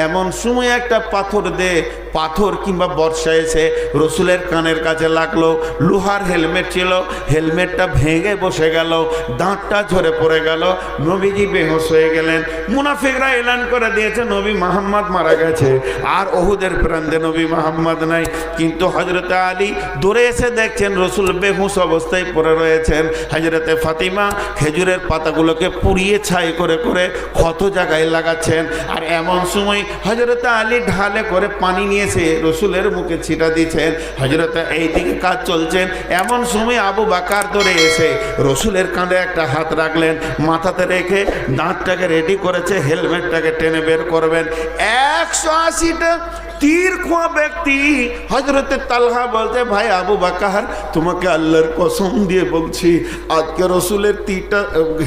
এমন সময় একটা পাথর দে, পাথর কিংবা বর্ষা এসে রসুলের কানের কাছে লাগলো। লোহার হেলমেট ছিল, হেলমেটটা ভেঙে বসে গেল, দাঁতটা ঝরে পড়ে গেল, নবীজি বেহুঁশ হয়ে গেলেন। মুনাফিকরা এলান করে দিয়েছে নবী মুহাম্মদ মারা গেছে, আর ওহুদের প্রান্তে নবী মুহাম্মদ নাই। কিন্তু হযরতে আলী দৌড়ে এসে দেখছেন রসুল বেহুঁশ অবস্থায় পড়ে রয়েছেন। হযরতে ফাতিমা খেজুরের পাতাগুলোকে পুড়িয়ে ছাই করে করে ক্ষত জায়গায় লাগাচ্ছেন। আর এমন সময় হযরতে আলী ঢালে করে পানি নিয়েছে রসুলের মুখে ছিটা দিচ্ছেন। হযরতে এইদিকে কাজ চলছেন, এমন সময় আবু বকর দৌড়ে এসে রসুলের কাঁধে একটা হাত রাখলেন, মাথাতে রেখে দাঁতটাকে রেডি করেছে, হেলমেটটাকে টেনে বের করবেন। 180টা তীর খোয়া ব্যক্তি হযরতে তালহা বলতে, ভাই আবু বকর তোমাকে আল্লাহর কসম দিয়ে বলছি, আজকে রসুলের তীরটা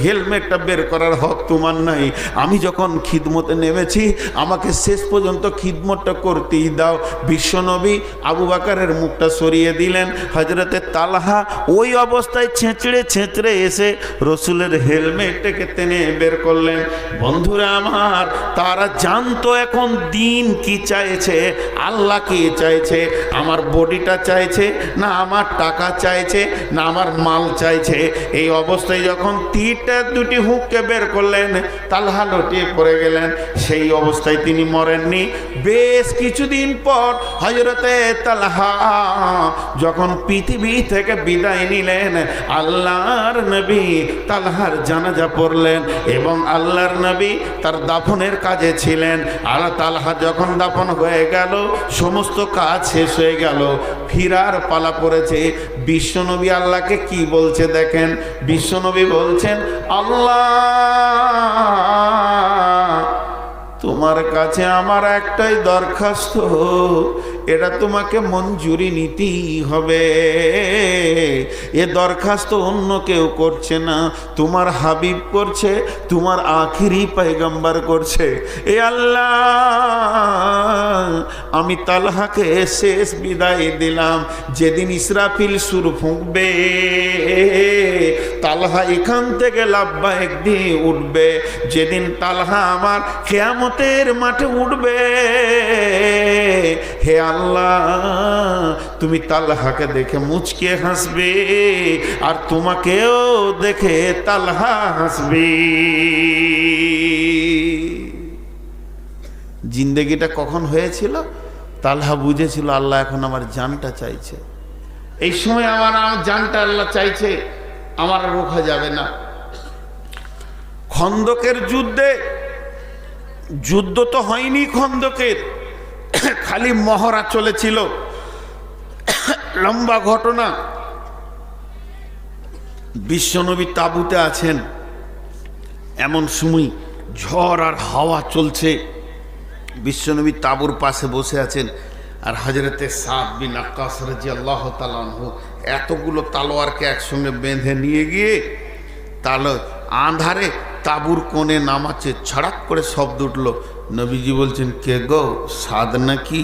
হেলমেটটা বের করার হক তোমার নাই। আমি যখন খিদমতে নেমেছি আমাকে শেষ পর্যন্ত খিদমতটা করতেই দাও। বিশ্বনবী আবু বকরের মুখটা সরিয়ে দিলেন। হযরতে তালহা ওই অবস্থায় ছেঁচড়ে ছেঁচড়ে এসে রসুলের হেলমেটটাকে টেনে বের করলেন। বন্ধুরা আমার, তারা জানতো এখন দিন কি চাইছে, আল্লাহ কি চাইছে, আমার বডিটা চাইছে না আমার টাকা চাইছে না আমার মাল চাইছে। এই অবস্থায় যখন তীরটা দুটি হুককে বের করলেন, তালহা লটিয়ে পড়ে গেলেন। সেই অবস্থায় তিনি মরেননি। বেশ কিছুদিন পর হযরতে তালহা যখন পৃথিবী থেকে বিদায় নিলেন, আল্লাহর নবী তালহার জানাজা পড়লেন এবং আল্লাহর নবী তার দাফনের কাজে ছিলেন। আর তালহা যখন দাফন হয়ে গেল, সমস্ত কাজ শেষ হয়ে গেল, ফিরার পালা পড়েছে। বিশ্বনবী আল্লাহকে কি বলছে দেখেন। বিশ্বনবী বলছেন, আল্লাহ তোমার কাছে আমার একটাই দরখাস্ত, এটা তোমাকে মঞ্জুরি নিতেই হবে। এ দরখাস্ত অন্য কেউ করছে না, তোমার হাবিব করছে, তোমার আখিরি পয়গম্বর করছে। এ আল্লাহ, আমি তালহাকে শেষ বিদায় দিলাম। যেদিন ইসরাফিল সুর ফুঁকবে, তালহা এখান থেকে লাব্বাইক দিয়ে উঠবে। যেদিন তালহা আমার কিয়ামতের মাঠে উঠবে, হে আল্লাহ তুমি তালহাকে দেখে মুচকে হাসবে আর তোমাকেও দেখে তালহা হাসবে। জিন্দেগিটা কখন হয়েছিল? তালহা বুঝেছিল আল্লাহ এখন আমার জানটা চাইছে, এই সময় আমার জানটা আল্লাহ চাইছে, আমার রোখা যাবে না। খন্দকের যুদ্ধে, যুদ্ধ তো হয়নি খন্দকের, খালি মহড়া চলেছিল, লম্বা ঘটনা। বিশ্বনবী তাঁবুতে আছেন, এমন সময় ঝড় আর হাওয়া চলছে। বিশ্বনবী তাঁবুর পাশে বসে আছেন, আর হযরতে সাদ বিন আক্কাস রাদিয়াল্লাহু তাআলা আনহু এতগুলো তালোয়ারকে একসঙ্গে বেঁধে নিয়ে গিয়ে আঁধারে তাঁবুর কোণে নামাচ্ছে। ছড়াক করে শব্দ উঠল। নবীজি বলছেন, কে গো, সাদ নাকি?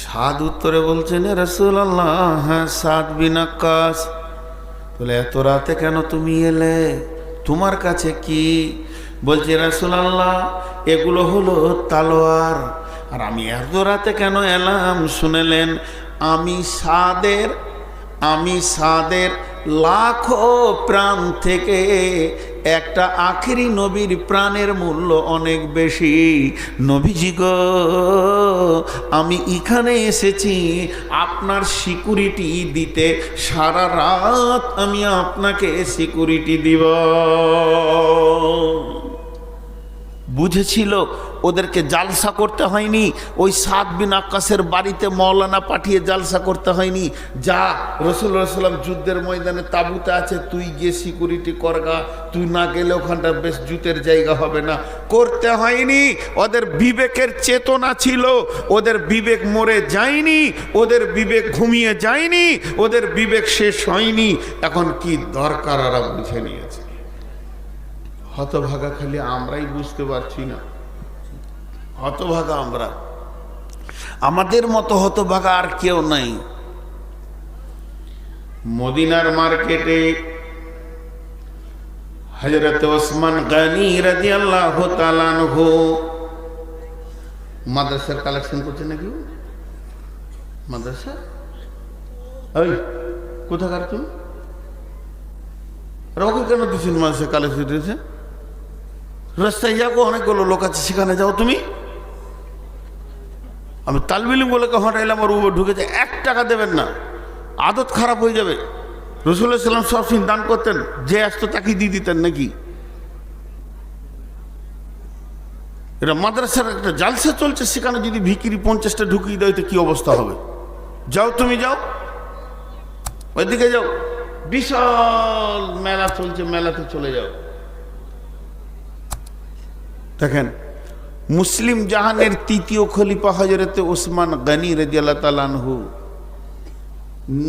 সাদ উত্তরে বলছেন, রাসূলুল্লাহ, হ্যাঁ সাদ বিন আক্কাস। বলে, এত রাতে কেন তুমি এলে, তোমার কাছে কি? বলছে, রাসূলুল্লাহ এগুলো হলো তালোয়ার। আর আমি এত রাতে কেন এলাম শুনেলেন? আমি সাদের লাখো প্রাণ থেকে একটা আখেরি নবীর প্রাণের মূল্য অনেক বেশি। নবীজি গো, আমি এখানে এসেছি আপনার সিকিউরিটি দিতে, সারা রাত আমি আপনাকে সিকিউরিটি দিব। বুঝেছিল ওদেরকে জালসা করতে হয়নি, ওই সাদ বিন আক্কাসের বাড়িতে মৌলানা পাঠিয়ে জালসা করতে হয়নি। যা, রাসূলুল্লাহ সাল্লাল্লাহু আলাইহি ওয়াসাল্লাম যুদ্ধের ময়দানে তাঁবুতে আছে, তুই গিয়ে সিকিউরিটি করগা, তুই না গেলে ওখানটা বেশ জুতের জায়গা হবে না। করতে হয়নি। ওদের বিবেকের চেতনা ছিল, ওদের বিবেক মরে যায়নি, ওদের বিবেক ঘুমিয়ে যায়নি, ওদের বিবেক শেষ হয়নি। এখন কি দরকার ওরা বুঝে নিয়েছে। হতভাগা খালি আমরাই বুঝতে পারছি না। হতভাগা আমরা, আমাদের মতো হতভাগা আর কেউ নাই। মদিনার মার্কেটে হযরত ওসমান গনি রাদিয়াল্লাহু তাআলা আনহু মাদ্রাসার কালেকশন করছে নাকি মাদ্রাসা? ওই কোথাকার তুমি? ওকে কেন দিচ্ছেন মাদ্রাসা কালেকশন দিয়েছে? রাস্তায় যাবো, অনেকগুলো লোক আছে, সেখানে যাও তুমি। আমি তালবিলিম বলে হটাইলাম, আর ও ঢুকেছে, 1 টাকা দেবেন না, আদত খারাপ হয়ে যাবে। রাসূলুল্লাহ সাল্লাল্লাহু আলাইহি ওয়াসাল্লাম সব দান করতেন, যে আসতো তাকে দিয়ে দিতেন নাকি? এটা মাদ্রাসার একটা জালসা চলছে, সেখানে যদি ভিকিরি 50টা ঢুকিয়ে দেয় তো কি অবস্থা হবে? যাও তুমি, যাও ওইদিকে যাও, বিশাল মেলা চলছে, মেলাতে চলে যাও। দেখেন, মুসলিম জাহানের 3য় খলিফা হযরতে ওসমান গনি রাদিয়াল্লাহু তাআলা আনহু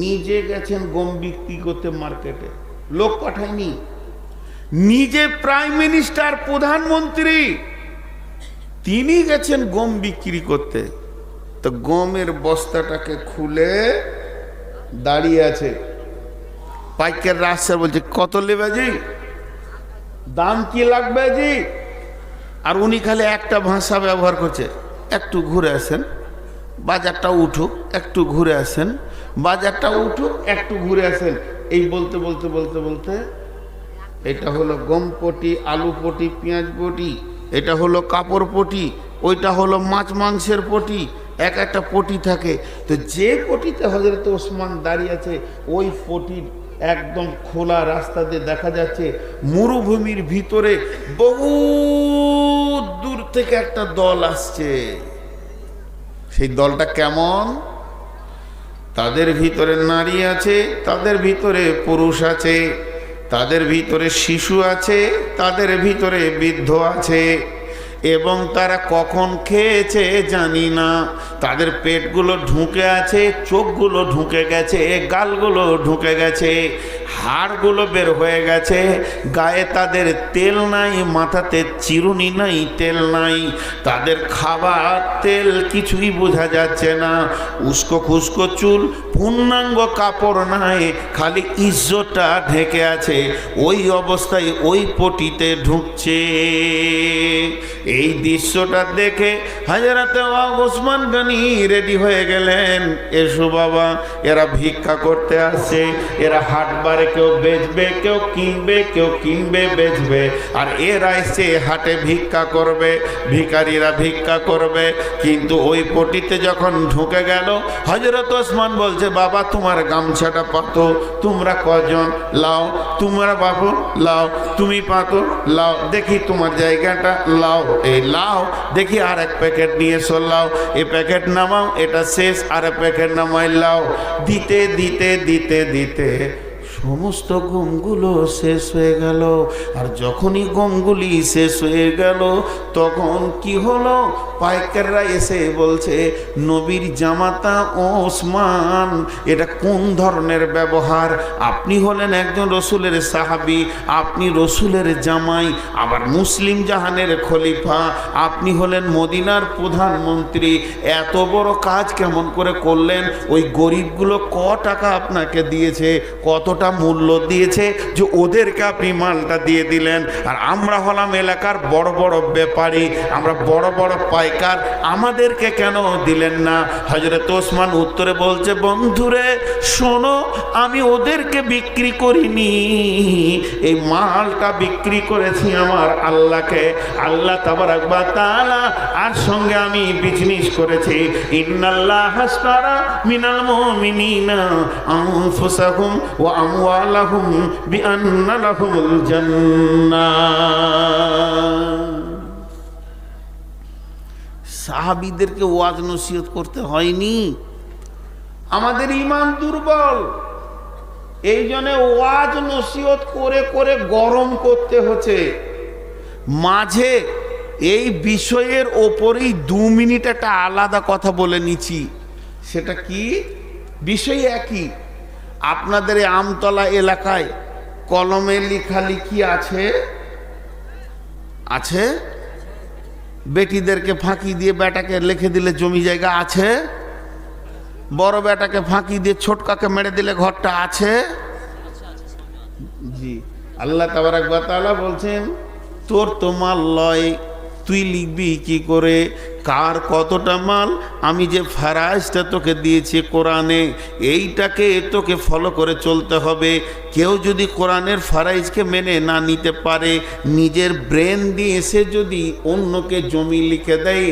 নিজে গেছেন গম বিক্রি করতে মার্কেটে, লোক পাঠায়নি, নিজে প্রাইম মিনিস্টার, প্রধানমন্ত্রী, তিনি গেছেন গম বিক্রি করতে। তো গমের বস্তাটাকে খুলে দাঁড়িয়ে আছে, পাইকার রাস্তা বলছে কত নেবে জি, দাম কি লাগবে জি? আর উনি খালি একটা ভাষা ব্যবহার করছে, একটু ঘুরে আসেন, বাজারটা উঠুক, একটু ঘুরে আসেন, বাজারটা উঠুক, একটু ঘুরে আসেন। এই বলতে বলতে বলতে বলতে এটা হলো গম পটি, আলু পটি, পেঁয়াজ পটি, এটা হলো কাপড় পটি, ওইটা হলো মাছ মাংসের পটি, এক একটা পটি থাকে। তো যে পটিতে হযরত ওসমান দাঁড়িয়ে আছে, ওই পটির একদম খোলা রাস্তা দিয়ে দেখা যাচ্ছে মরুভূমির ভিতরে বহু দূর থেকে একটা দল আসছে। সেই দলটা কেমন? তাদের ভিতরে নারী আছে, তাদের ভিতরে পুরুষ আছে, তাদের ভিতরে শিশু আছে, তাদের ভিতরে বৃদ্ধ আছে, এবং তারা কখন খেয়েছে জানি না। তাদের পেটগুলো ঢুকে আছে, চোখগুলো ঢুকে গেছে, গালগুলো ঢুকে গেছে, হাড়গুলো বের হয়ে গেছে, গায়ে তাদের তেল নাই, মাথাতে চিরুনি নাই, তেল নাই, তাদের খাবার তেল কিছুই বোঝা যাচ্ছে না, উস্কো খুস্কো চুল, পূর্ণাঙ্গ কাপড় নাই, খালি ইজ্জতটা ঢেকে আছে। ওই অবস্থায় ওই পটিতে ঢুকছে। এই দৃশ্যটা দেখে হযরত ওসমান গনি রেডি হয়ে গেলেন, এসো বাবা, এরা ভিক্ষা করতে আসছে, এরা হাটবারে কেউ বেচবে, কেউ কিনবে, কেউ কিনবে বেচবে, আর এরা এসে হাটে ভিক্ষা করবে, ভিখারিরা ভিক্ষা করবে। কিন্তু ওই পটিতে যখন ঢুকে গেল, হযরত ওসমান বলছে, বাবা তোমার গামছাটা পাতো, তোমরা কজন, লাও, তোমরা বাবু লাও, তুমি পাতো, লাও, দেখি তোমার জায়গাটা, লাও, এই লাও, দেখি আর এক প্যাকেট নিয়ে এসো, লাও, এই প্যাকেট নামাও, এটা শেষ, আর এক প্যাকেট নামাই, লাও। দিতে দিতে দিতে দিতে সমস্ত গমগুলো শেষ হয়ে গেল। আর যখনই গমগুলি শেষ হয়ে গেল, তখন কি হলো, পাইকাররা এসে বলছে, নবীর জামাতা ওসমান, এটা কোন ধরনের ব্যবহার? আপনি হলেন একজন রসুলের সাহাবী, আপনি রসুলের জামাই, আবার মুসলিম জাহানের খলিফা, আপনি হলেন মদিনার প্রধানমন্ত্রী, এত বড় কাজ কেমন করে করলেন? ওই গরিবগুলো ক টাকা আপনাকে দিয়েছে, কতটা মূল্য দিয়েছে যে ওদেরকে আপনি মালটা দিয়ে দিলেন? আর আমরা হলাম এলাকার বড় বড় ব্যাপারী, আমরা বড় বড় পাইকার, আমাদেরকে কেন দিলেন না? হযরত ওসমান উত্তরে বলছে, বন্ধুরে শোনো, আমি ওদেরকে বিক্রি করিনি, এই মালটা বিক্রি করেছি আমার আল্লাহকে, আল্লাহ তাবারাক ওয়া তাআলা, আর সঙ্গে আমি বিজনেস করেছি। ইন্নাল্লাহ আশতারা মিনাল মুমিনিনা আনফুসাহুম ওয়া আমওয়ালাহুম বিআন্না লাহুমুল জান্নাহ। সাহাবীদেরকে ওয়াজ নসিহত করতে হয়নি? আমাদের ঈমান দুর্বল, এই জন্য ওয়াজ নসিহত করে করে গরম করতে হচ্ছে। মাঝে এই বিষয়ের ওপরেই 2 মিনিট একটা আলাদা কথা বলে নিচ্ছি। সেটা কি? বিষয় একই। আপনাদের এই আমতলা এলাকায় কলমে লেখালেখি আছে? আছে? বেটিদেরকে ফাঁকি দিয়ে বেটাকে লিখে দিলে জমি জায়গা আছে? বড় বেটাকে ফাঁকি দিয়ে ছোটকাকে মেরে দিলে ঘরটা আছে? জি, আল্লাহ তাবারাক ওয়া তাআলা বলছেন, তোর তো মাল লয়, তুই লিখবি কি করে? কার কতটা মাল, আমি যে ফারাইজটা তোকে দিয়েছি কোরআনে, এইটাকে তোকে ফলো করে চলতে হবে। কেউ যদি কোরআনের ফারাইজকে মেনে না নিতে পারে, নিজের ব্রেন দিয়ে সে যদি অন্যকে জমি লিখে দেয়,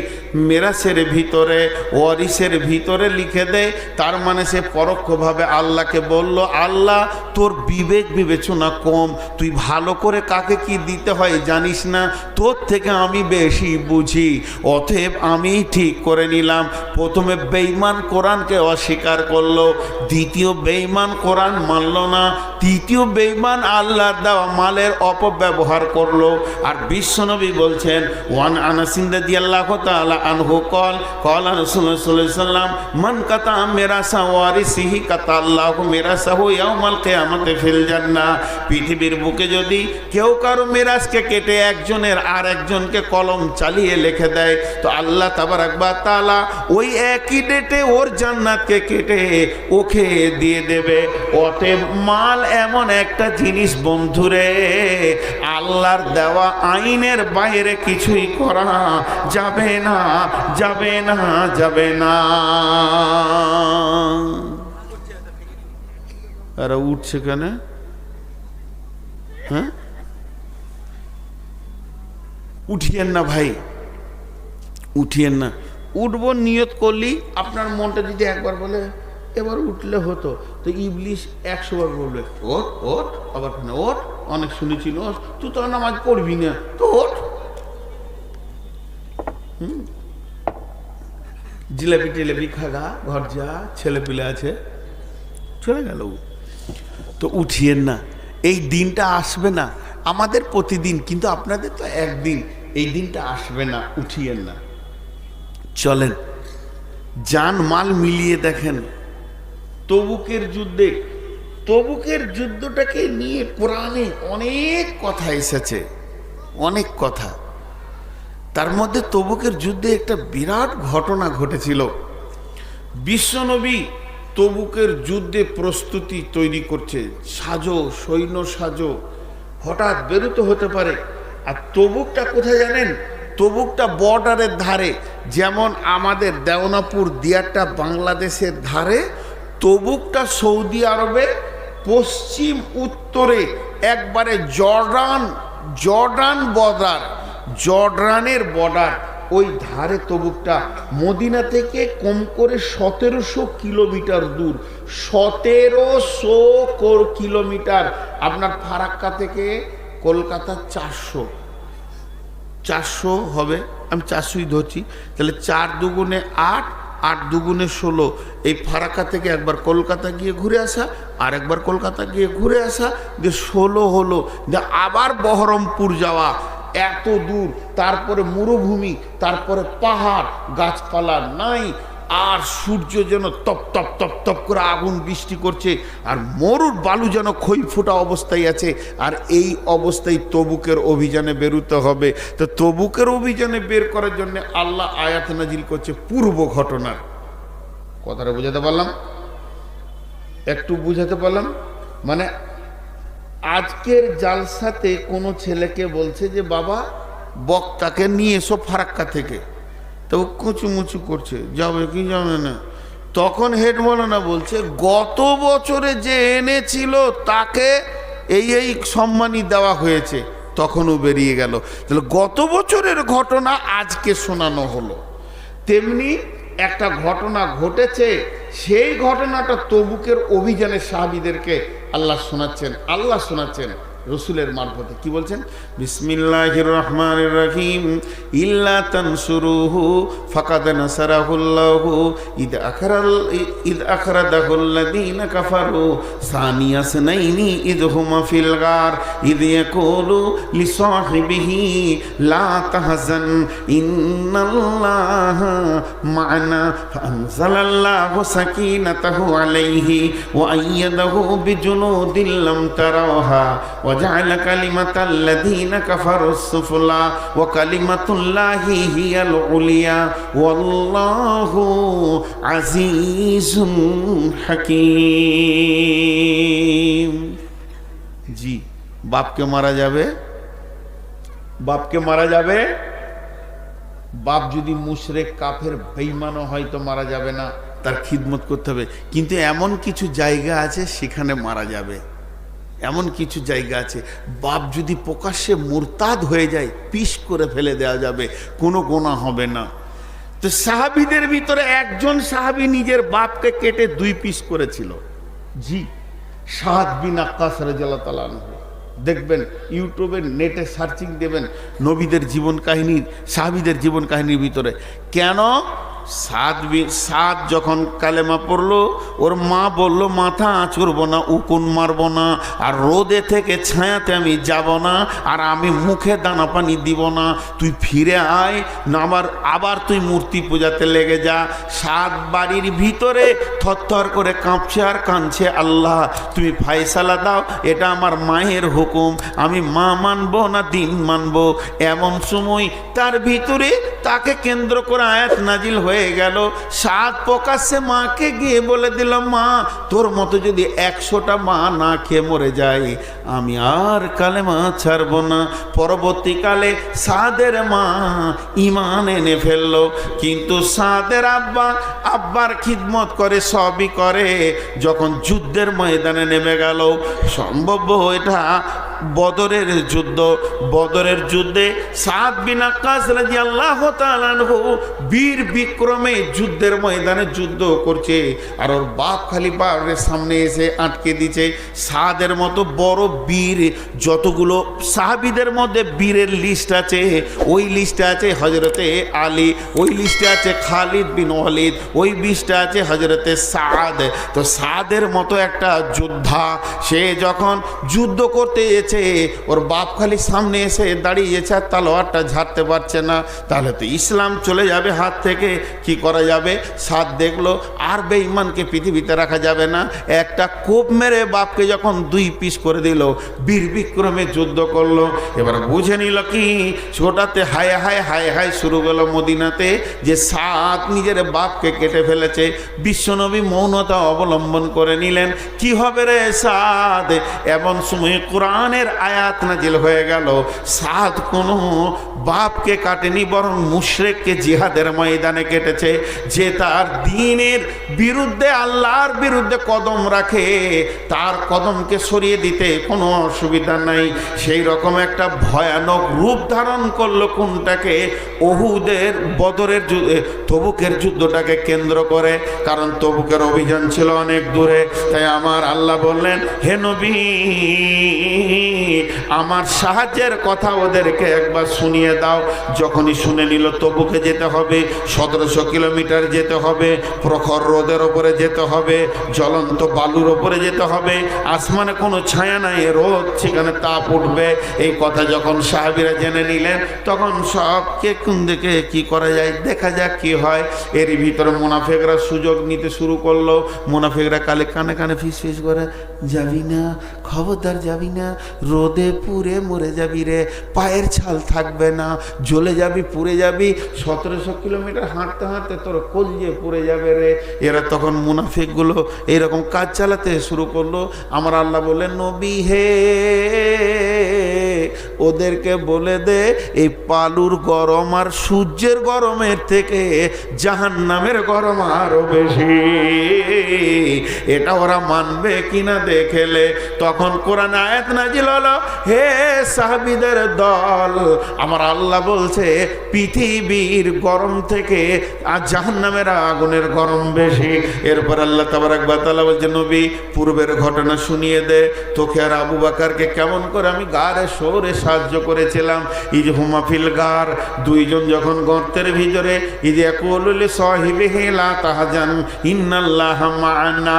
মেরাসের ভিতরে ওয়ারিসের ভিতরে লিখে দেয়, তার মানে সে পরোক্ষভাবে আল্লাহকে বলল, আল্লাহ তোর বিবেক বিবেচনা কম, তুই ভালো করে কাকে কি দিতে হয় জানিস না, তোর থেকে আমি বেশি বুঝি, অতএব আমি ঠিক করে নিলাম। প্রথমে বেঈমান কোরআনকে অস্বীকার করলো, দ্বিতীয় বেঈমান কোরআন মানল না, তৃতীয় বেঈমান আল্লাহর দেওয়া মালের অপব্যবহার করলো। আর বিশ্বনবী বলছেন, ওয়ান আনাস রাদিয়াল্লাহু তাআলা আনহু কল কলা রাসূলুল্লাহ সাল্লাল্লাহু আলাইহি ওয়াসাল্লাম, মান কাতা মিরাসা ওয়ারিসিহি কাতা আল্লাহু মিরাসাহু ইয়াউমাল কিয়ামাতি ফিল জান্নাহ। পৃথিবীর বুকে যদি কেউ কারো মিরাসকে কেটে একজনের আর একজনকে কলম চালিয়ে লিখে দেয়, তো আল্লাহ তাবারাক ওয়া তাআলা ওই একই ডেটে ওর জান্নাতকে কেটে ওকে দিয়ে দেবে। অতএব মাল এমন একটা জিনিস বন্ধুরে, আল্লাহর দেওয়া আইনের বাইরে কিছুই করা যাবে না, যাবে না, যাবে না। আরে উঠছে কেন? হ্যাঁ, উঠিয়েন না ভাই, উঠিয়েন না। উঠবো নিয়ত করলি, আপনার মনটা যদি একবার বলে এবার উঠলে হতো, তো ইবলিশ 100 বার বলবে ওঠ ওঠ, আবার ওঠ, অনেক শুনেছিল তুই তো নামাজ পড়বি না, তো ওঠ। জিলাপি টিলাপি খাগা, ঘর যা, ছেলে পিলে আছে, চলে গেল। তো উঠিয়েন না, এই দিনটা আসবে না আমাদের প্রতিদিন, কিন্তু আপনাদের তো একদিন, এই দিনটা আসবে না, উঠিয়েন না। চলেন জান মাল মিলিয়ে দেখেন। তবুকের যুদ্ধে, তবুকের যুদ্ধটাকে নিয়ে কোরআনে অনেক কথা এসেছে, অনেক কথা। তার মধ্যে তবুকের যুদ্ধে একটা বিরাট ঘটনা ঘটেছিল। বিশ্বনবী তবুকের যুদ্ধে প্রস্তুতি তৈরি করছে, সাজো সৈন্য সাজো, হঠাৎ বেরোতে হতে পারে। আর তবুকটা কোথায় জানেন? তবুকটা বর্ডারের ধারে, যেমন আমাদের দেওনাপুর দিয়ারটা বাংলাদেশের ধারে, তবুকটা সৌদি আরবে পশ্চিম উত্তরে একবারে জর্ডান বর্ডার, জর্ডানের বর্ডার, ওই ধারে তবুকটা। মদিনা থেকে কম করে 1700 কিলোমিটার দূর, 1700 কিলোমিটার। আপনার ফারাক্কা থেকে কলকাতা 400 হবে, আমি 400ই ধরছি, তাহলে 4 দুগুণে 8, 8 দুগুণে 16। এই ফারাক্কা থেকে একবার কলকাতা গিয়ে ঘুরে আসা, আর একবার কলকাতা গিয়ে ঘুরে আসা, যে 16 হলো, যে আবার বহরমপুর যাওয়া, এত দূর। তারপরে মরুভূমি, তারপরে পাহাড়, গাছপালা নাই, আর সূর্য যেন তপ তপ তপ তপ করে আগুন বৃষ্টি করছে, আর মরুর বালু যেন ক্ষয় ফোটা অবস্থায় আছে। আর এই অবস্থায় তবুকের অভিযানে বেরোতে হবে। তো তবুকের অভিযানে বের করার জন্য আল্লাহ আয়াত নাজিল করছে পূর্ব ঘটনার। কথাটা বুঝাতে পারলাম? একটু বুঝাতে পারলাম? মানে আজকের জালসাতে কোনো ছেলেকে বলছে যে বাবা বক্তাকে নিয়ে এসো ফারাক্কা থেকে, তো কুচুমুচু করছে, যাবে কি যাবে না। তখন হেড মৌলানা বলছে গত বছরে যে এনেছিল তাকে এই সম্মানই দেওয়া হয়েছে, তখনও বেরিয়ে গেল। তাহলে গত বছরের ঘটনা আজকে শোনানো হলো। তেমনি একটা ঘটনা ঘটেছে, সেই ঘটনাটা তবুকের অভিযানের সাহাবীদেরকে আল্লাহ শোনাচ্ছেন রসুলের মারফতে। কি বলছেন? বিসমিল্লাহির রহমানির রহিম, ইল্লা তানসুরুহু ফাকাদ নাসারাহুল্লাহু ইদ আখরাদাহুল্লাযীনা কাফারু সানিয়া সনাইনি ইদ হুমা ফিল গার ইদ ইয়াকুলু লিসাহিবিহি লা তাহজান ইন্নাল্লাহা মা'ানা ফাআনজালাল্লাহু সাকিনাতাহু আলাইহি ওয়া আইয়াদাহু বিজুনুদিন লাম তারাহা وجعل كلمة الذين كفروا السفلى وكلمة الله هي العليا والله عزيز حكيم। জি, বাপকে মারা যাবে, বাপকে মারা যাবে, বাপ যদি মুশরিক কাফের বেঈমানও হয় তো মারা যাবে না, তার খিদমত করতে হবে। কিন্তু এমন কিছু জায়গা আছে সেখানে মারা যাবে। এমন কিছু জায়গা আছে বাপ যদি প্রকাশ্যে মুরতাদ হয়ে যায় পিস করে ফেলে দেওয়া যাবে, কোনো গুনাহ হবে না। তো সাহাবীদের ভিতরে একজন সাহাবী নিজের বাপকে কেটে 2 পিস করেছিল। জি, সাদ বিন আক্কাস রাদিয়াল্লাহু তাআলা আনহু। দেখবেন ইউটিউবে নেটে সার্চিং দেবেন নবীদের জীবন কাহিনী, সাহাবীদের জীবন কাহিনীর ভিতরে কেন সাদ যখন কালেমা পড়লো ওর মা বলল মাথা আঁচড়বো না, উকুন মারবো না, আর রোদে থেকে ছায়াতে আমি যাব না, আর আমি মুখে দানা পানি দিব না, তুই ফিরে আয় না, আবার তুই মূর্তি পূজাতে লেগে যা। সাদ বাড়ির ভিতরে থরথর করে কাঁপছে আর কাঁদছে, আল্লাহ তুমি ফায়সালা দাও, এটা আমার মায়ের হুকুম, আমি মা মানবো না দিন মানবো। এমন সময় তার ভিতরে তাকে কেন্দ্র করে আয়াত নাজিল হয়ে গেল। সাদ প্রকাশ্যে মাকে গিয়ে বলে দিল, মা তোর মতো যদি 100টা মা না খেয়ে মরে যায় আমি আর কালেমা ছাড়ব না। পরবর্তীকালে সাদের মা ঈমান এনে ফেললো, কিন্তু সাদের আব্বার খিদমত করে, সবই করে। যখন যুদ্ধের ময়দানে নেমে গেল, সম্ভব এটা বদরের যুদ্ধ, বদরের যুদ্ধে সাদ বিন আক্কাস রাদিয়াল্লাহু তাআলা আনহু বীর বিক্রমে যুদ্ধের ময়দানে যুদ্ধ করছে, আর ওর বাপ খালি বাপের সামনে এসে আটকে দিচ্ছে। সাদের মতো বড় বীর যতগুলো সাহাবীদের মধ্যে বীরের লিস্ট আছে, ওই লিস্টে আছে হযরতে আলী, ওই লিস্টে আছে খালিদ বিন ওয়ালিদ, ওই লিস্টে আছে হযরতে সাদ। তো সাদের মতো একটা যোদ্ধা, সে যখন যুদ্ধ করতে ওর বাপ খালি সামনে এসে দাঁড়িয়েছে আর তলোয়ারটা ঝাড়তে পারছে না, তাহলে তো ইসলাম চলে যাবে হাত থেকে। কি করা যাবে? সাদ দেখলো আর বেঈমানকে পৃথিবীতে রাখা যাবে না, একটা কোপ মেরে বাপকে যখন 2 পিস করে দিল, বীর বিক্রমে যুদ্ধ করলো। এবার বুঝে নিল কি ছোটাতে হায় হায় হায় হায় শুরু গেল মদিনাতে যে সাদ নিজের বাপকে কেটে ফেলেছে। বিশ্বনবী মৌনতা অবলম্বন করে নিলেন, কি হবে রে সাদ? এমন সময় কোরআনের আয়াত নাজিল হয়ে গেল, সাদ কোনো বাপকে কাটেনি, বরং মুশরিককে জিহাদের ময়দানে কেটেছে। যে তার দ্বীনের বিরুদ্ধে, আল্লাহর বিরুদ্ধে কদম রাখে, তার কদমকে সরিয়ে দিতে কোনো অসুবিধা নাই। সেই রকম একটা ভয়ানক রূপ ধারণ করলো কোনটাকে? উহুদের, বদরের, তবুকের যুদ্ধটাকে কেন্দ্র করে। কারণ তবুকের অভিযান ছিল অনেক দূরে। তাই আমার আল্লাহ বললেন, হে নবী আমার সাহায্যের কথা ওদেরকে একবার শুনিয়ে দাও। যখনই শুনে নিল তবুকে যেতে হবে, 1700 কিলোমিটার যেতে হবে, প্রখর রোদের ওপরে যেতে হবে, জ্বলন্ত বালুর ওপরে যেতে হবে, আসমানে কোনো ছায়া নাই, রোদ সেখানে তাপ উঠবে। এই কথা যখন সাহাবীরা জেনে নিলেন, তখন সবকে কোন দিকে কি করা যায় দেখা যাক কি হয়। এর ভিতরে মুনাফিকরা সুযোগ নিতে শুরু করলো। মুনাফিকরা কানে কানে ফিস ফিস করে, যাবি না, খবরদার যাবি না, রোদে পুড়ে মরে যাবি রে, পায়ের ছাল থাকবে না, জ্বলে যাবি, পুড়ে যাবি, 1700 কিলোমিটার হাঁটতে হাঁটতে তোর কলজে পুড়ে যাবে রে। এরা তখন মুনাফিকগুলো এইরকম কাজ চালাতে শুরু করলো। আমার আল্লাহ বললেন, নবী হে ওদেরকে বলে দে এই পালুর গরম আর সূর্যের গরমের থেকে জাহান্নামের গরম আরো বেশি। এটা ওরা মানবে কিনা দেখেলে। তখন কোরআন আয়াত নাজিল হলো, হে সাহাবীদের দল, আমার আল্লাহ বলছে পৃথিবীর গরম থেকে আর জাহান্নামের আগুনের গরম বেশি। এরপর আল্লাহ তাবারক ওয়া তাআলা বলছে, নবী পূর্বের ঘটনা শুনিয়ে দে, তোকে আর আবু বকরকে কেমন করে আমি গারে সরে সাহায্য করেছিলাম। ইজহুমা ফিল গার, দুইজন যখন গর্তের ভিতরে, ইযে ইয়াকুলু সাহিবিহি লা তাহজান ইন্নাল্লাহা মা'ানা,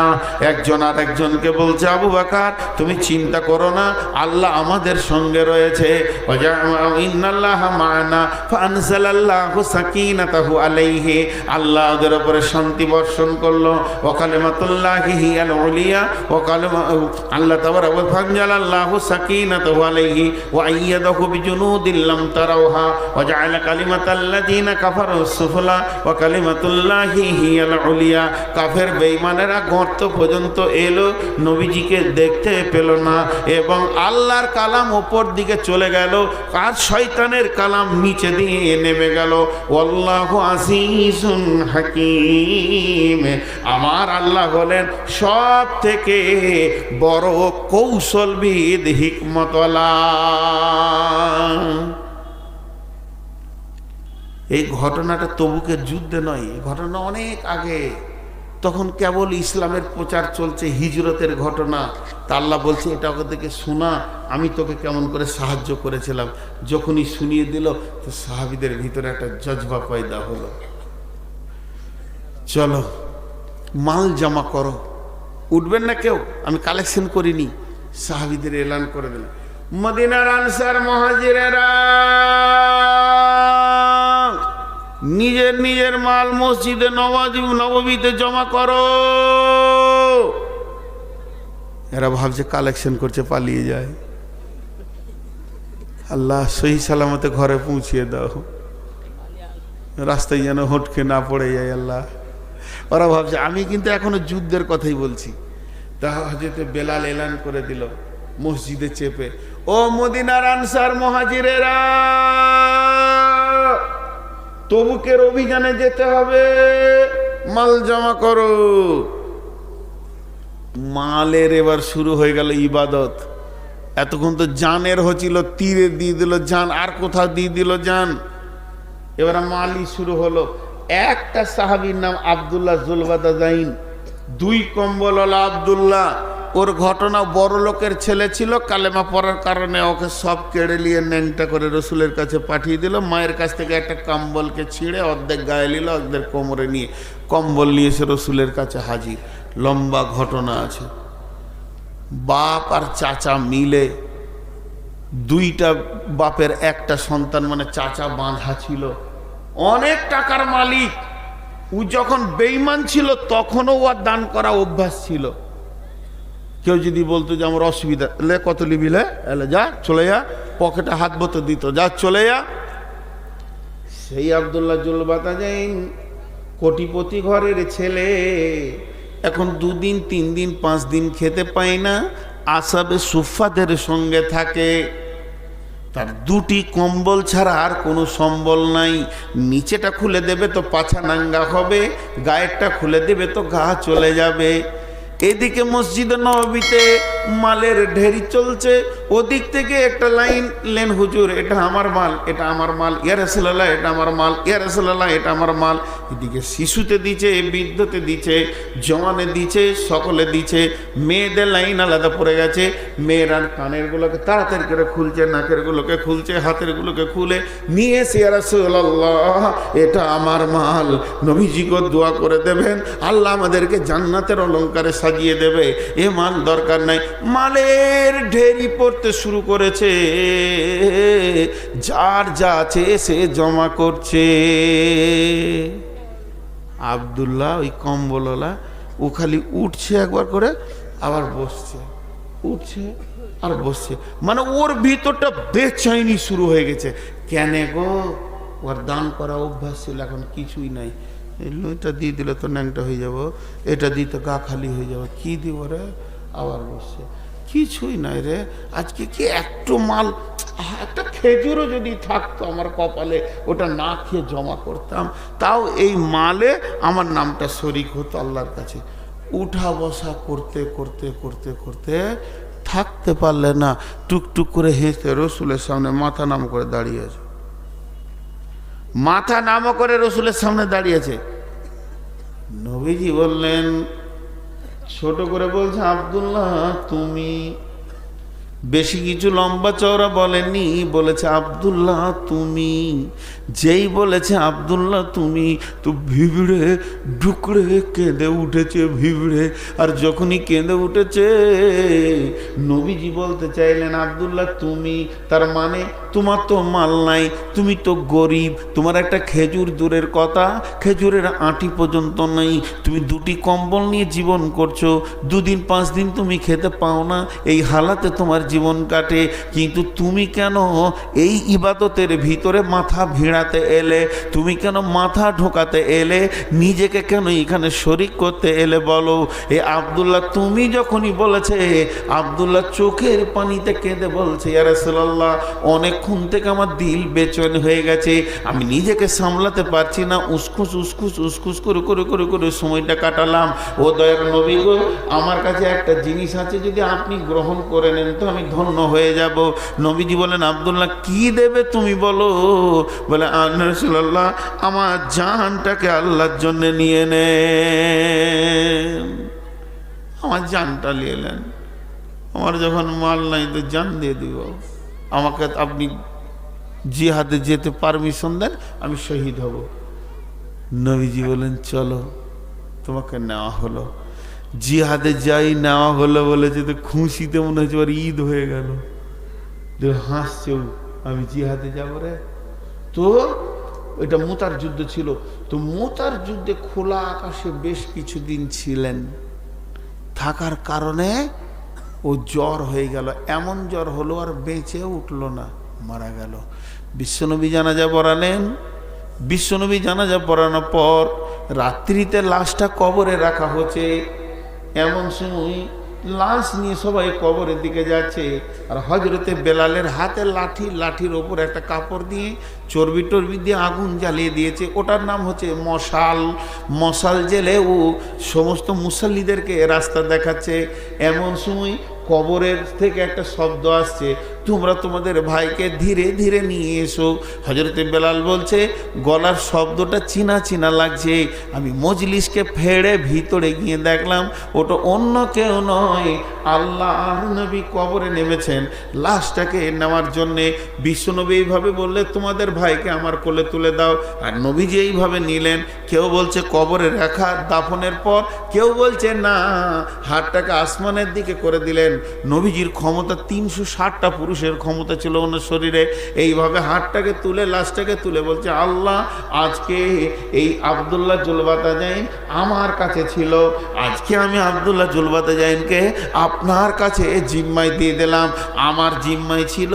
একজন আর একজনকে বলছে, আবু বকর তুমি চিন্তা করো না, আল্লাহ আমাদের সঙ্গে রয়েছে। ইন্নাল্লাহা মা'ানা ফানজালাল্লাহু সাকিনাতাহু আলাইহি, আল্লাহ ওদের উপরে শান্তি বর্ষণ করলো। ওয়া কালিমাতুল্লাহি হিয়াল উলিয়া, ওয়া কালিমা আল্লাহ তাবারাক ওয়া ফানজালাল্লাহু সাকিনাতাহু আলাইহি ওয়া আইয়াদাহু বিজুনুদিন লাম তারাউহা ওয়া জাআলা কালিমাতাল্লাযীনা কাফারু সুফলা ওয়া কালিমাতুল্লাহি হিয়াল উলিয়া। কাফের বেঈমানেরা গর্ত পর্যন্ত এলো, নবীজিকে দেখতে পেল না, এবং আল্লাহর কালাম উপর দিকে চলে গেল আর শয়তানের কালাম নিচে দিয়ে নেমে গেল। আল্লাহু আজিজুন হাকীম, আমার আল্লাহ হলেন সব থেকে বড় কৌশলবিদ, হিকমতওয়ালা। এই ঘটনাটা তবুকের যুদ্ধে নয়, এই ঘটনা অনেক আগে, তখন কেবল ইসলামের প্রচার চলছে, হিজরতের ঘটনা। তা আল্লাহ বলছে এটা ওদেরকে শোনা, আমি তোকে কেমন করে সাহায্য করেছিলাম। যখনই শুনিয়ে দিল তো সাহাবীদের ভিতরে একটা জজবা পয়দা হলো, চলো মাল জমা করো। উঠবেন না কেউ, আমি কালেকশন করিনি। সাহাবীদের এলান করে দিল, মদিনার আনসার মুহাজিরেরা নিজের নিজের মাল মসজিদে নববীতে জমা করো। এরা ভাবছে কালেকশন করছে, পালিয়ে যায়। আল্লাহ সহি সালামতে ঘরে পৌঁছিয়ে দাও, রাস্তায় যেন হটকে না পড়ে যায়। আল্লাহ, ওরা ভাবছে আমি কিন্তু এখনো যুদ্ধের কথাই বলছি। তা হযরত বেলাল এলান করে দিল মসজিদে চেপে, ও মদিনার আনসার মুহাজিরেরা, তবুকের অভিযানে যেতে হবে, মাল জমা করো। মালের এবার শুরু হয়ে গেল ইবাদত। এতক্ষণ তো জানের হচ্ছিল, তীরে দিয়ে দিল জান, আর কোথাও দিয়ে দিল জান। এবার মালই শুরু হলো। একটা সাহাবীর নাম আব্দুল্লাহ জুলবাদাজাইন, দুই কম্বলওয়ালা আব্দুল্লাহ। ওর ঘটনা, বড় লোকের ছেলে ছিল, কালেমা পড়ার কারণে ওকে সব কেড়ে নিয়ে ন্যাংটা করে রসুলের কাছে পাঠিয়ে দিল। মায়ের কাছ থেকে একটা কম্বলকে ছিঁড়ে অর্ধেক গায়ে নিল, অর্ধেক কোমরে নিয়ে কম্বল নিয়ে এসে রসুলের কাছে হাজির। লম্বা ঘটনা আছে। বাপ আর চাচা মিলে, দুইটা বাপের একটা সন্তান, মানে চাচা বাঁধা ছিল, অনেক টাকার মালিক। ও যখন বেঈমান ছিল তখনও ওর দান করা অভ্যাস ছিল। কেউ যদি বলতো যে আমার অসুবিধা, লে কত লিবি, লে এলে যা চলে যা, পকেটে হাত বতো দিত, যা চলে যা। সেই আব্দুল্লাহ জুলবাদাজাইন কোটিপতি ঘরের ছেলে, এখন 2 দিন 3 দিন 5 দিন খেতে পায় না, আসাবে সুফাদের সঙ্গে থাকে। তার 2টি কম্বল ছাড়া আর কোনো সম্বল নাই। নিচেটা খুলে দেবে তো পাছা নাঙ্গা হবে, গায়েরটা খুলে দেবে তো গা চলে যাবে। এদিকে মসজিদে নববীতে মালের ঢেরি চলছে, ওদিক থেকে একটা লাইন লেন, হুজুর এটা আমার মাল, এটা আমার মাল, ইয়া রাসূলুল্লাহ এটা আমার মাল, ইয়া রাসূলুল্লাহ এটা আমার মাল। এদিকে শিশুতে দিচ্ছে, বৃদ্ধতে দিচ্ছে, জওয়ানে দিচ্ছে, সকলে দিচ্ছে। মেয়েদের লাইন আলাদা পড়ে গেছে। মেয়েরা কানেরগুলোকে তাড়াতাড়ি করে খুলছে, নাকেরগুলোকে খুলছে, হাতেরগুলোকে খুলে নিয়ে এসে, ইয়া রাসূলুল্লাহ এটা আমার মাল, নবীজিকে দোয়া করে দেবেন, আল্লাহ আমাদেরকে জান্নাতের অলংকারে সাজিয়ে দেবে, এ মাল দরকার নাই। মালের ঢেরি পড়তে শুরু করেছে, যার যা আছে সে জমা করছে। আব্দুল্লাহ ওই কম্বলওয়ালা, ও খালি উঠছে একবার করে, আবার বসছে, উঠছে আর বসছে, মানে ওর ভিতরটা বেচৈনি শুরু হয়ে গেছে। কেন গো, ওর দান করা অভ্যাস ছিল, এখন কিছুই নাই। এটা দিয়ে দিলে তো ন্যাংটা হয়ে যাব, এটা দিয়ে তো গা খালি হয়ে যাবে, কি দিব রে, আবার বসছে। কিছুই নাই রে, আজকে কি একটু মাল, একটা খেজুরও যদি থাকতো আমার কপালে, ওটা না খেয়ে জমা করতাম, তাও এই মালে আমার নামটা শরীক হতো আল্লাহর কাছে। উঠা বসা করতে করতে করতে করতে থাকতে পারলে না, টুকটুক করে হেসে রসুলের সামনে মাথা নাম করে দাঁড়িয়েছে। মাথা নাম করে রসুলের সামনে দাঁড়িয়েছে। নবীজি বললেন, ছোট করে বলছে, আব্দুল্লাহ তুমি। বেশি কিছু লম্বা চওড়া বলেননি, বলেছে আব্দুল্লাহ তুমি। যেই বলেছে আব্দুল্লাহ তুমি, তো ভিবড়ে ঢুকরে কেঁদে উঠেছে, ভিবড়ে। আর যখনই কেঁদে উঠেছে, নবীজি বলতে চাইলেন আব্দুল্লাহ তুমি, তার মানে তোমার তো মাল নাই, তুমি তো গরিব, তোমার একটা খেজুর দূরের কথা, খেজুরের আঁটি পর্যন্ত নেই, তুমি দুটি কম্বল নিয়ে জীবন করছো, 2 দিন 5 দিন তুমি খেতে পাও না, এই হালাতে তোমার জীবন কাটে। কিন্তু তুমি কেন এই ইবাদতের ভিতরে মাথা ভিড়াতে এলে? তুমি কেন মাথা ঢোকাতে এলে? নিজেকে কেন এখানে শরিক করতে এলে বলো? এ আব্দুল্লাহ তুমি যখনই বলেছে, আব্দুল্লাহ চোখের পানিতে কেঁদে বলছে, ইয়া রাসূলুল্লাহ অনেকক্ষণ থেকে আমার দিল বেচৈন হয়ে গেছে, আমি নিজেকে সামলাতে পারছি না, উসখুস করে করে করে করে সময়টা কাটালাম। ও দয়ার নবী গো, আমার কাছে একটা জিনিস আছে, যদি আপনি গ্রহণ করে নেন তো আমি ধন্য হয়ে যাব। নবীজি বলেন, আব্দুল্লাহ কি দেবে তুমি বলো? বলে, রাসূলুল্লাহ আমার জানটাকে আল্লাহর জন্য নিয়ে নেন। আমার জানটা নিয়ে নেন, আমার যখন মাল নাই তো জান দিয়ে দিব, আমাকে আপনি জিহাদে যেতে পারমিশন দেন, আমি শহীদ হব। নবীজি বলেন চলো, তোমাকে নেওয়া হলো। জিহাদে যাই নেওয়া হলো বলেছে, তো খুশিতে মনে হচ্ছে আর ঈদ হয়ে গেল, হাসছে, আমি জিহাদে যাবো রে। তো ওইটা মুতার যুদ্ধ ছিল, তো মুতার যুদ্ধে খোলা আকাশে বেশ কিছুদিন ছিলেন, থাকার কারণে ও জ্বর হয়ে গেল, এমন জ্বর হলো আর বেঁচে উঠলো না, মারা গেল। বিশ্বনবী জানাজা পড়ালেন, বিশ্বনবী জানাজা পড়ানোর পর রাত্রিতে লাশটা কবরে রাখা হচ্ছে, এমন সময় লাশ নিয়ে সবাই কবরের দিকে যাচ্ছে, আর হযরতে বেলালের হাতে লাঠি, লাঠির ওপর একটা কাপড় দিয়ে চর্বি টর্বি দিয়ে আগুন জ্বালিয়ে দিয়েছে, ওটার নাম হচ্ছে মশাল। মশাল জেলে ও সমস্ত মুসল্লিদেরকে রাস্তা দেখাচ্ছে। এমন সময় কবরের থেকে একটা শব্দ আসছে, তোমরা তোমাদের ভাইকে ধীরে ধীরে নিয়ে এসো। হযরতে বেলাল বলছে, গলার শব্দটা চিনা চিনা লাগছে, আমি মজলিসকে ফেড়ে ভিতরে গিয়ে দেখলাম ওটা অন্য কেউ নয়, আল্লাহর নবী কবরে নেমেছেন লাশটাকে নেওয়ার জন্যে। বিশ্বনবী এইভাবে বললে, তোমাদের ভাইকে আমার কোলে তুলে দাও, আর নবীজি এইভাবে নিলেন। কেউ বলছে কবরে রাখা দাফনের পর, কেউ বলছে না হাতটাকে আসমানের দিকে করে দিলেন। নবীজির ক্ষমতা 360টা পুরুষের ক্ষমতা ছিল ওনার শরীরে। এইভাবে হাতটাকে তুলে লাশটাকে তুলে বলছে, আল্লাহ আজকে এই আব্দুল্লাহ জুলবাতাজাইন আমার কাছে ছিল, আজকে আমি আব্দুল্লাহ জুলবাতাজাইনকে আপনার কাছে জিম্মায় দিয়ে দিলাম, আমার জিম্মায় ছিল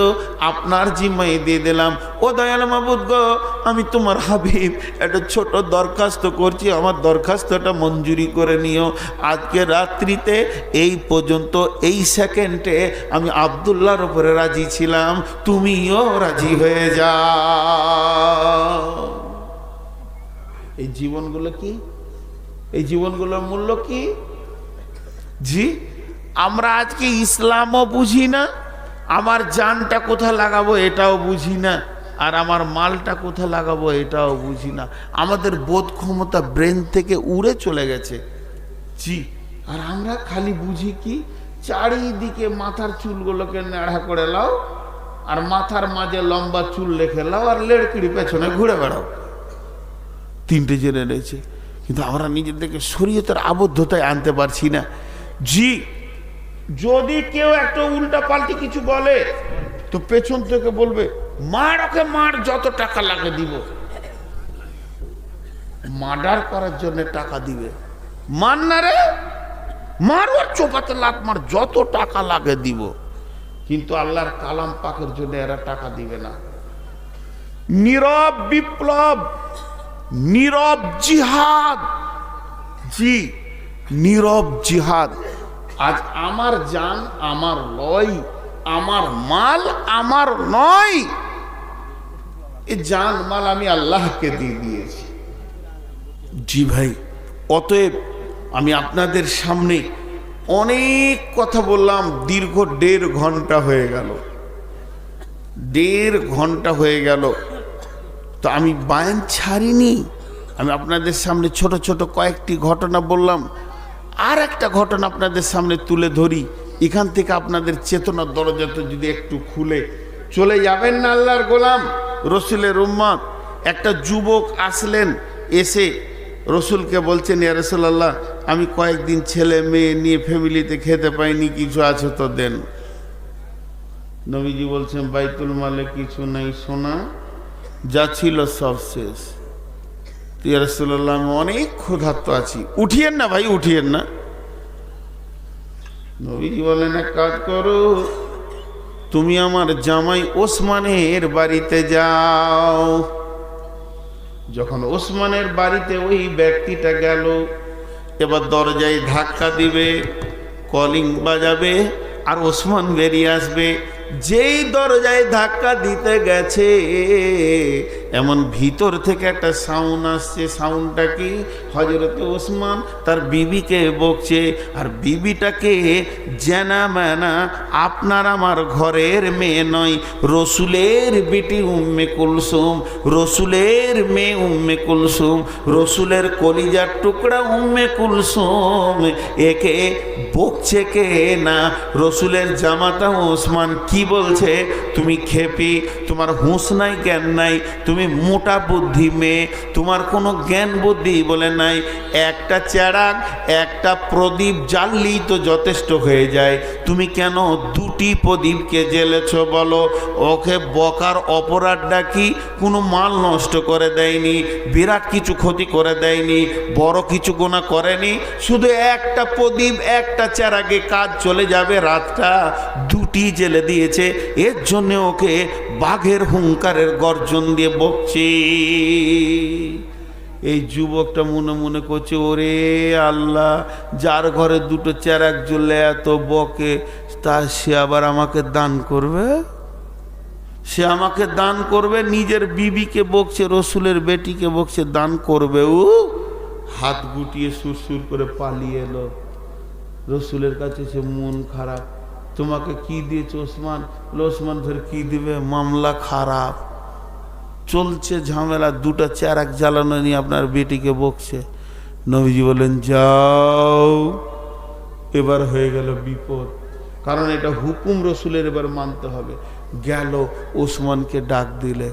আপনার জিম্মায় দিয়ে দিলাম। ও দয়াল মাবুদ গো, আমি তোমার হাবিব একটা ছোট দরখাস্ত করছি, আমার দরখাস্তটা মঞ্জুরি করে নিও। আজকে রাত্রিতে এই পর্যন্ত এই সেকেন্ডে আমি আব্দুল্লাহর উপরে রাজি ছিলাম, তুমিও রাজি হয়ে যাও। এই জীবনগুলো কি, এই জীবনগুলোর মূল্য কি? জি, আমরা আজকে ইসলামও বুঝি না, আমার জানটা কোথায় লাগাবো এটাও বুঝি না, আর আমার মালটা কোথায় লাগাবো এটাও বুঝি না। আমাদের বোধ ক্ষমতা ব্রেন থেকে উড়ে চলে গেছে। জি, আর আমরা খালি বুঝি কি, চারিদিকে মাথার চুলগুলোকে নেড়া করে লাও, আর মাথার মাঝে লম্বা চুল রেখে লাও, আর লেড়কিড়ি পেছনে ঘুরে বেড়াও। 3টে জেনে রয়েছে, কিন্তু আমরা নিজেদেরকে শরীয়তের আবদ্ধতায় আনতে পারছি না। জি, যদি কেউ একটা উল্টা পাল্টি কিছু বলে তো পেছন থেকে বলবে, মার ওকে মার, যত টাকা লাগে দিব। মার্ডার করার জন্য টাকা দিবে, মান না রে, মার ওর চোপাতে লাত মার, যত টাকা লাগে দিব। কিন্তু আল্লাহর কালাম পাকের জন্য এরা টাকা দিবে না। নীরব বিপ্লব, নীরব জিহাদ। জি, নীরব জিহাদ। আজ আমার জান আমার লয়, আমার মাল আমার নয়, এই জান মাল আমি আল্লাহকে দিয়ে দিয়েছি। জি ভাই, অতএব আমি আপনাদের সামনে অনেক কথা বললাম, দীর্ঘ 1.5 ঘন্টা হয়ে গেল, 1.5 ঘন্টা হয়ে গেল। তো আমি বায়ান ছাড়িনি, আমি আপনাদের সামনে ছোট ছোট কয়েকটি ঘটনা বললাম। আর একটা ঘটনা আপনাদের সামনে তুলে ধরি, এখান থেকে আপনাদের চেতনার দরজাটা যদি একটু খুলে চলে যাবেন না আল্লাহর গোলাম রসুলের উম্মত। একটা যুবক আসলেন, এসে রসুলকে বলছেন, ইয়া রাসূলুল্লাহ আমি কয়েকদিন ছেলে মেয়ে নিয়ে ফ্যামিলিতে খেতে পাইনি, কিছু আছে তো দেন। নবীজি বলছেন বাইতুল মালে কিছু নাই, সোনা যা ছিল সব শেষ। ইয়া রাসূলুল্লাহ আমি অনেক ক্ষুধার্ত আছি, উঠিয়েন না ভাই, উঠিয়েন না। নবীজি বলেন এক কাজ করো, তুমি আমার জামাই ওসমানের বাড়িতে যাও। যখন ওসমানের বাড়িতে ওই ব্যক্তিটা গেল, এবার দরজায় ধাক্কা দিবে, কলিং বাজাবে, আর ওসমান বেরিয়ে আসবে। যেই দরজায় ধাক্কা দিতে গেছে, এমন ভিতর থেকে একটা সাউন্ড আসছে। সাউন্ডটা কি? হযরত ওসমান তার বিবিকে বকছে, আর বিবিটাকে জানা মানা আপনার আমার ঘরের মেয়ে নয়, রসুলের বেটি উম্মে কুলসুম, রসুলের মেয়ে উম্মে কুলসুম, রসুলের কলিজার টুকরা উম্মে কুলসুম, একে বকছে কে না? রসুলের জামাতা ওসমান। কি বলছে? তুমি খেপি, তোমার হুঁশ নাই, জ্ঞান নাই, তুমি মোটা বুদ্ধি মেয়ে, তোমার কোনো জ্ঞান বুদ্ধি বলে নাই। একটা চেরাগ, একটা প্রদীপ জ্বাললেই তো যথেষ্ট হয়ে যায়, তুমি কেন দুটি প্রদীপকে জ্বেলেছ বলো? ওকে বকার অপরাধটা কি? কোনো মাল নষ্ট করে দেয়নি, বিরাট কিছু ক্ষতি করে দেয়নি, বড় কিছু গুনাহ করেনি, শুধু একটা প্রদীপ একটা চেরাগে কাজ চলে যাবে, রাতটা দুটি জ্বেলে দিয়েছে, এর জন্য ওকে বাঘের হুঙ্কারের গর্জন দিয়ে বকছি। এই যুবকটা মনে মনে করছে, ওরে আল্লাহ, যার ঘরে দুটো চেরাগ জ্বললে এত বকে, তা সে আবার আমাকে দান করবে? সে আমাকে দান করবে? নিজের বিবিকে বকছে, রসুলের বেটিকে বকছে, দান করবে? ও হাত গুটিয়ে সুরসুর করে পালিয়ে এলো। রসুলের কাছে সে মন খারাপ। তোমাকে কি দিয়েছে ওসমান? ওসমান ফের কি দিবে? মামলা খারাপ চলছে, ঝামেলা, দুটো চেরাগ জ্বালানো নিয়ে আপনার বেটিকে বকছে। নবীজি বলেন যাও, এবার হয়ে গেল বিপদ, কারণ এটা হুকুম রসুলের, এবার মানতে হবে। গেল ওসমানকে ডাক দিলে,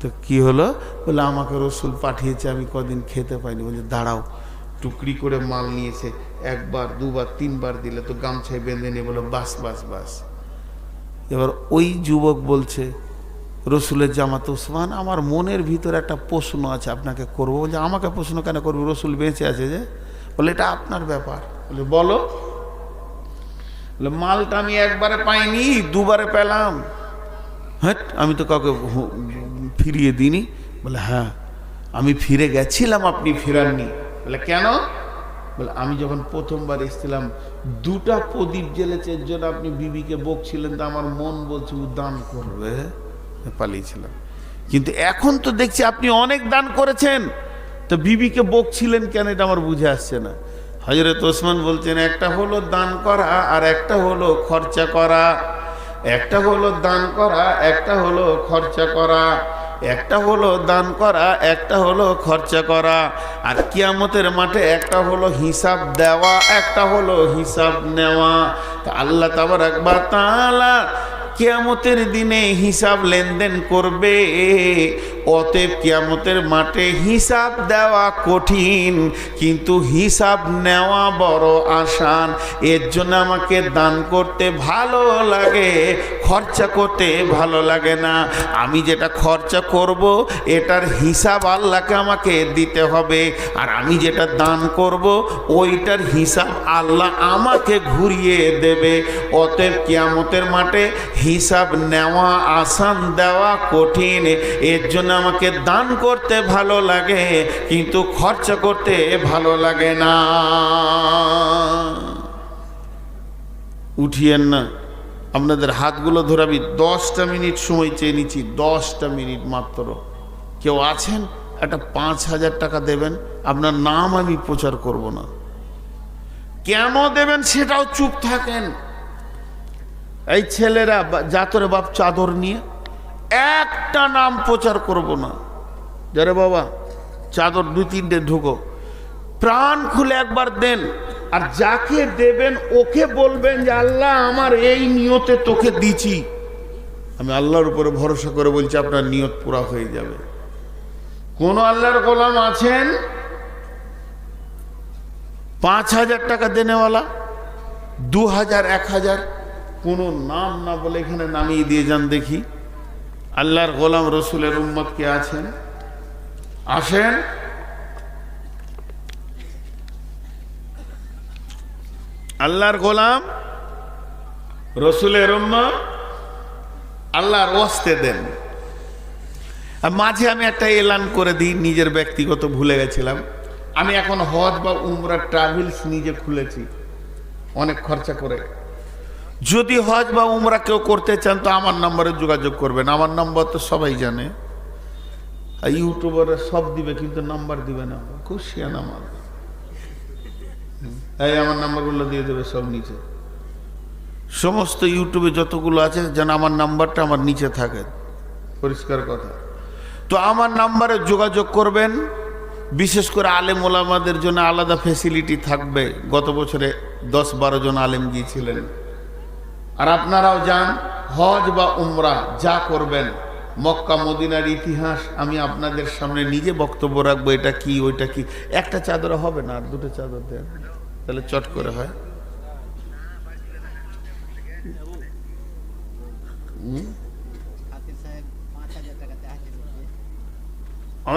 তো কি হলো? বলে আমাকে রসুল পাঠিয়েছে, আমি কদিন খেতে পাইনি। বলে দাঁড়াও, টুকরি করে মাল নিয়েছে, একবার দুবার তিনবার দিলে তো গামছায় বেঁধে নিয়ে বলে বাস বাস বাস। এবার ওই যুবক বলছে, রসুলের জামাত ওসমান, আমার মনের ভিতরে একটা প্রশ্ন আছে, আপনাকে করবো। বলছে আমাকে প্রশ্ন কেন করবো? রসুল বেঁচে আছে যে। বলে এটা আপনার ব্যাপার। বলে বলো। বলে মালটা আমি একবারে পাইনি, দুবারে পেলাম। হ্যাঁ, আমি তো কাউকে ফিরিয়ে দিইনি। বলে হ্যাঁ, আমি ফিরে গেছিলাম, আপনি ফিরাননি। বলে কেন? বলে আমি যখন প্রথমবার এসেছিলাম, দুটা প্রদীপ জ্বেলেছে, এর জন্য আপনি বিবিকে বকছিলেন, তো আমার মন বলছে ও দান করবে, পালিয়েছিলাম। কিন্তু এখন তো দেখছি আপনি অনেক দান করেছেন, তো বিবিকে বকছিলেন কেন? এটা আমার বুঝে আসছে না। হযরত ওসমান বলছেন, একটা হলো দান করা আর একটা হলো খরচা করা। একটা হলো দান করা, একটা হলো খরচা করা। একটা হলো দান করা, একটা হলো খরচা করা। আর কিয়ামতের মাঠে একটা হলো হিসাব দেওয়া, একটা হলো হিসাব নেওয়া। তা আল্লাহ তাবারক ওয়া তাআলা কিয়ামতের দিনে হিসাব লেনদেন করবে। অতএব কিয়ামতের মাঠে হিসাব দেওয়া কঠিন, কিন্তু হিসাব নেওয়া বড় আসান। এর জন্য আমাকে দান করতে ভালো লাগে, খরচা করতে ভালো লাগে না। আমি যেটা খরচা করব, এটার হিসাব আল্লাহকে আমাকে দিতে হবে, আর আমি যেটা দান করব, ওইটার হিসাব আল্লাহ আমাকে ঘুরিয়ে দেবে। অতএব কিয়ামতের মাঠে হিসাব নেওয়া আসান, দেওয়া কঠিন। এর জন্য আমাকে দান করতে ভালো লাগে, কিন্তু খরচা করতে ভালো লাগে না। উঠিয়েন না, আপনাদের হাতগুলো ধরে আমি 10টা মিনিট সময় চেয়ে নিচ্ছি, 10টা মিনিট মাত্র। কেউ আছেন? একটা 5000 টাকা দেবেন, আপনার নাম আমি প্রচার করব না। কেন দেবেন সেটাও চুপ থাকেন। এই ছেলেরা জাতরে বাপ চাদর নিয়ে, একটা নাম প্রচার করব না। যারে বাবা চাদর 2-3টে ঢুকো, প্রাণ খুলে একবার দেন। আর যাকে দেবেন ওকে বলবেন যে আল্লাহ আমার এই নিয়তে তোকে দিছি, আমি আল্লাহর উপরে ভরসা করে বলছি আপনার নিয়ত পুরা হয়ে যাবে। কোন আল্লাহর গোলাম আছেন 5000 টাকা দেনেওয়ালা, 2000, 1000, কোনো নাম না বলে এখানে নামিয়ে দিয়ে যান দেখি। আল্লাহর গোলাম রসুলের উম্মত কে আছেন? আসেন। আল্লাহর গোলাম রসুলের উম্মত, আল্লাহর ওয়াস্তে দেন। মাঝে আমি একটা এলান করে দিই, নিজের ব্যক্তিগত ভুলে গেছিলাম। আমি এখন হজ বা উমরা ট্রাভেলস নিজে খুলেছি অনেক খরচা করে। যদি হজ বা উমরা কেউ করতে চান তো আমার নম্বরে যোগাযোগ করবেন। আমার নম্বর তো সবাই জানে, ইউটিউবারে সব দিবে কিন্তু নাম্বার দিবে না। খুব শিয়ান আমার, এই আমার নাম্বারগুলো দিয়ে দেবে সব নিচে। সমস্ত ইউটিউবে যতগুলো আছে যেন আমার নাম্বারটা আমার নিচে থাকে, পরিষ্কার কথা। তো আমার নাম্বারে যোগাযোগ করবেন। বিশেষ করে আলেম ওলামাদের জন্য আলাদা ফেসিলিটি থাকবে। গত বছরে 10-12 জন আলেম গিয়েছিলেন। আর আপনারাও যান, হজ বা উমরা যা করবেন, মক্কা মদিনার ইতিহাস আমি আপনাদের সামনে নিজে বক্তব্য রাখবো। এটা কি ওইটা কি, একটা চাদর হবে না, আর দুটো চাদর দেন তাহলে চট করে হয়।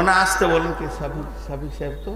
না আসতে বলেন কি সাবিক সাহেব তো